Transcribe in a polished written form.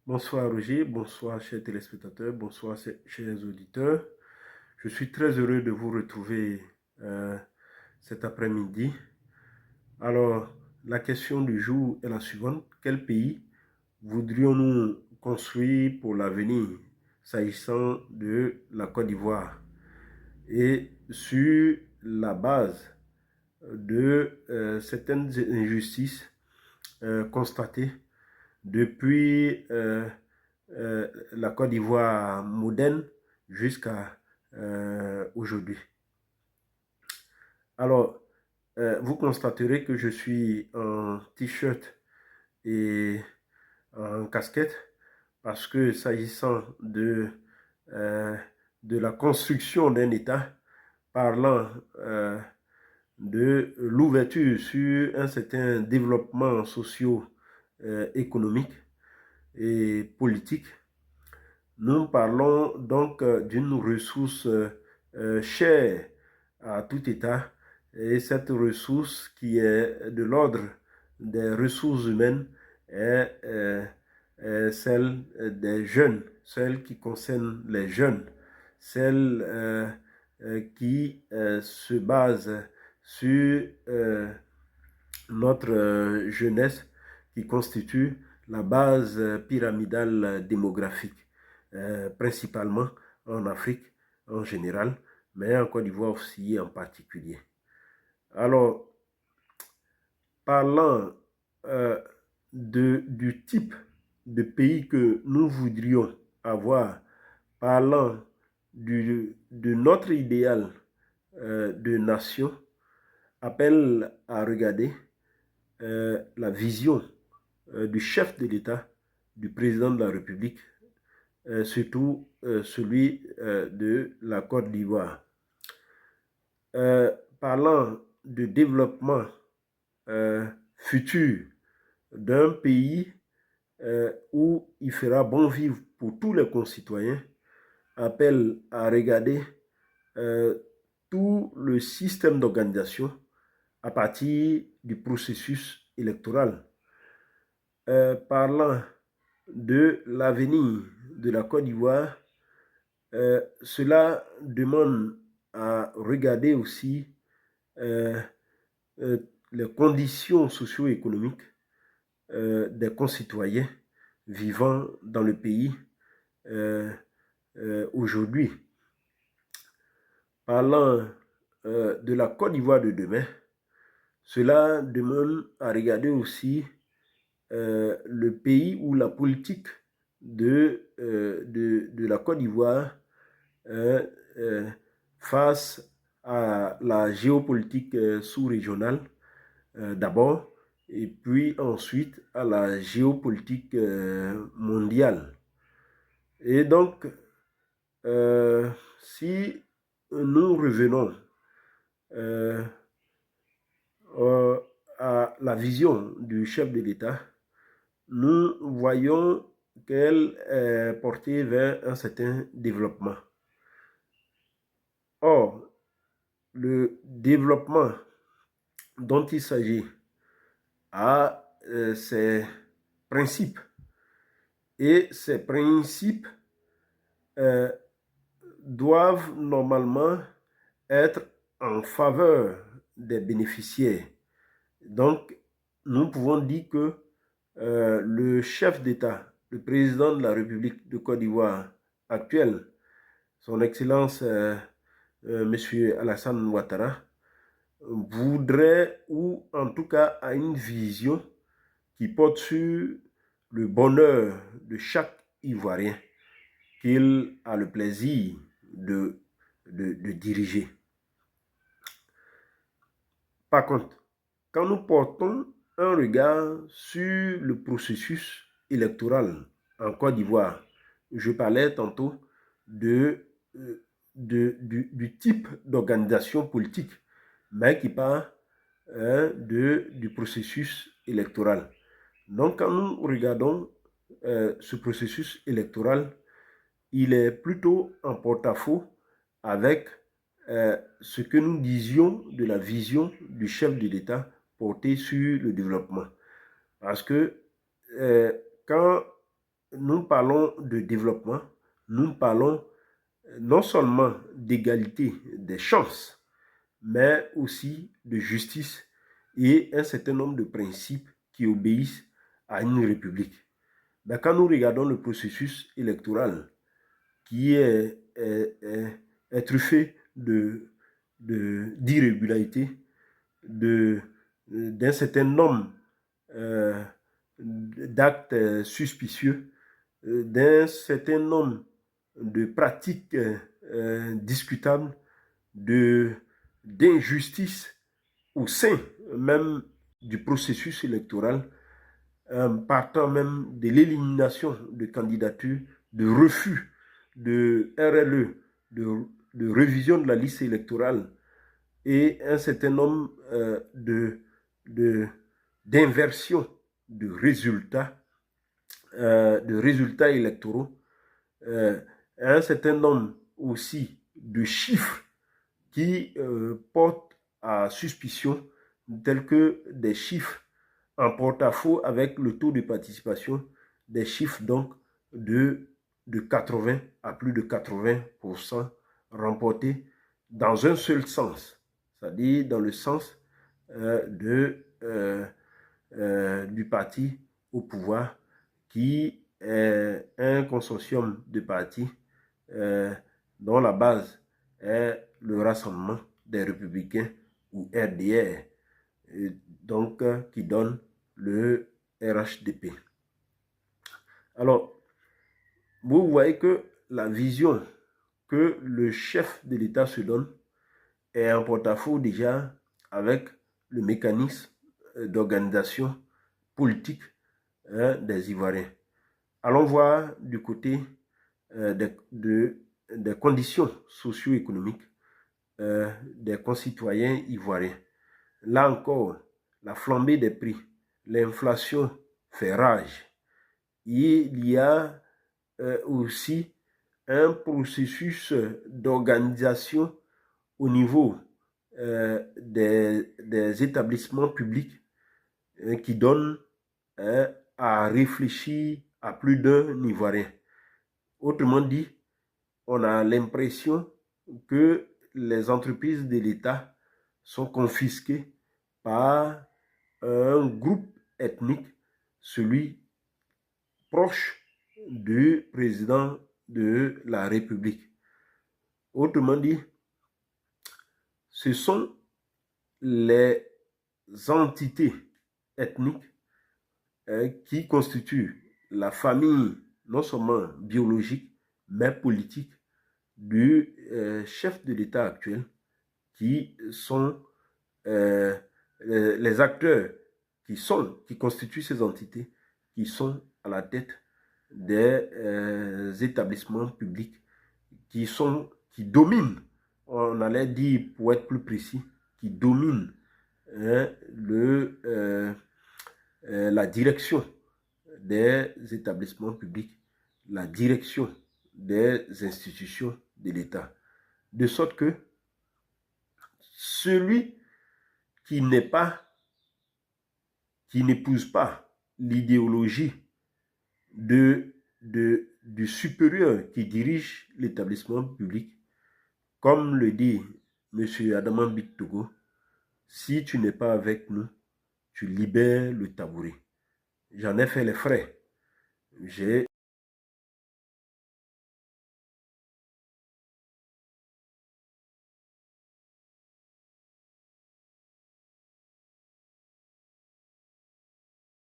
Bonsoir Roger, bonsoir chers téléspectateurs, bonsoir chers auditeurs. Je suis très heureux de vous retrouver cet après-midi. Alors, la question du jour est la suivante. Quel pays voudrions-nous construire pour l'avenir s'agissant de la Côte d'Ivoire? Et sur la base de certaines injustices constatées depuis la Côte d'Ivoire moderne jusqu'à aujourd'hui. Alors, vous constaterez que je suis en t-shirt et en casquette parce que s'agissant de la construction d'un État, parlant de l'ouverture sur un certain développement socio-économique et politique, nous parlons donc d'une ressource chère à tout État, et cette ressource qui est de l'ordre des ressources humaines est celle des jeunes, celle qui concerne les jeunes, celle qui se base sur notre jeunesse qui constitue la base pyramidale démographique, principalement en Afrique en général, mais en Côte d'Ivoire aussi en particulier. Alors, parlant du type de pays que nous voudrions avoir, parlant de notre idéal de nation, appelle à regarder la vision du chef de l'État, du président de la République, surtout celui de la Côte d'Ivoire. Parlant de développement futur d'un pays où il fera bon vivre pour tous les concitoyens, appelle à regarder tout le système d'organisation à partir du processus électoral. Parlant de l'avenir de la Côte d'Ivoire, cela demande à regarder aussi les conditions socio-économiques des concitoyens vivant dans le pays aujourd'hui. Parlant de la Côte d'Ivoire de demain, cela demande à regarder aussi le pays où la politique de la Côte d'Ivoire face à la géopolitique sous-régionale d'abord, et puis ensuite à la géopolitique mondiale. Et donc, si nous revenons à la vision du chef de l'État, nous voyons qu'elle est portée vers un certain développement. Or, le développement dont il s'agit a ses principes. Et ces principes doivent normalement être en faveur des bénéficiaires. Donc, nous pouvons dire que le chef d'État, le président de la République de Côte d'Ivoire actuel, son Excellence M. Alassane Ouattara, voudrait, ou en tout cas a une vision qui porte sur le bonheur de chaque Ivoirien qu'il a le plaisir de diriger. Par contre, quand nous portons un regard sur le processus électoral en Côte d'Ivoire, je parlais tantôt du type d'organisation politique, mais qui part du processus électoral. Donc, quand nous regardons ce processus électoral, il est plutôt en porte-à-faux avec ce que nous disions de la vision du chef de l'État portée sur le développement. Parce que quand nous parlons de développement, nous parlons non seulement d'égalité des chances, mais aussi de justice et un certain nombre de principes qui obéissent à une république. Mais quand nous regardons le processus électoral qui est truffé d'irrégularités, d'un certain nombre d'actes suspicieux, d'un certain nombre de pratiques discutables, d'injustices au sein même du processus électoral, partant même de l'élimination de candidatures, de refus de RLE, de révision de la liste électorale et un certain nombre d'inversions de résultats électoraux, un certain nombre aussi de chiffres qui portent à suspicion, tels que des chiffres en porte-à-faux avec le taux de participation, des chiffres donc de 80 à plus de 80% remportés dans un seul sens, c'est-à-dire dans le sens du parti au pouvoir, qui est un consortium de partis dont la base est le Rassemblement des Républicains ou RDR, donc qui donne le RHDP. Alors, vous voyez que la vision que le chef de l'État se donne est en porte-à-faux déjà avec le mécanisme d'organisation politique des Ivoiriens. Allons voir du côté des conditions socio-économiques des concitoyens ivoiriens. Là encore, la flambée des prix, l'inflation fait rage. Il y a aussi un processus d'organisation au niveau des établissements publics qui donne à réfléchir à plus d'un Ivoirien. Autrement dit, on a l'impression que les entreprises de l'État sont confisquées par un groupe ethnique, celui proche du président de la République. Autrement dit, ce sont les entités ethniques qui constituent la famille non seulement biologique, mais politique du chef de l'État actuel, qui sont les acteurs qui constituent ces entités, qui sont à la tête des établissements publics, qui dominent, on allait dire pour être plus précis, qui dominent la direction des établissements publics, la direction des institutions de l'État. De sorte que celui qui n'épouse pas l'idéologie du supérieur qui dirige l'établissement public, comme le dit M. Adama Bictogo, si tu n'es pas avec nous, tu libères le tabouret. J'en ai fait les frais. J'ai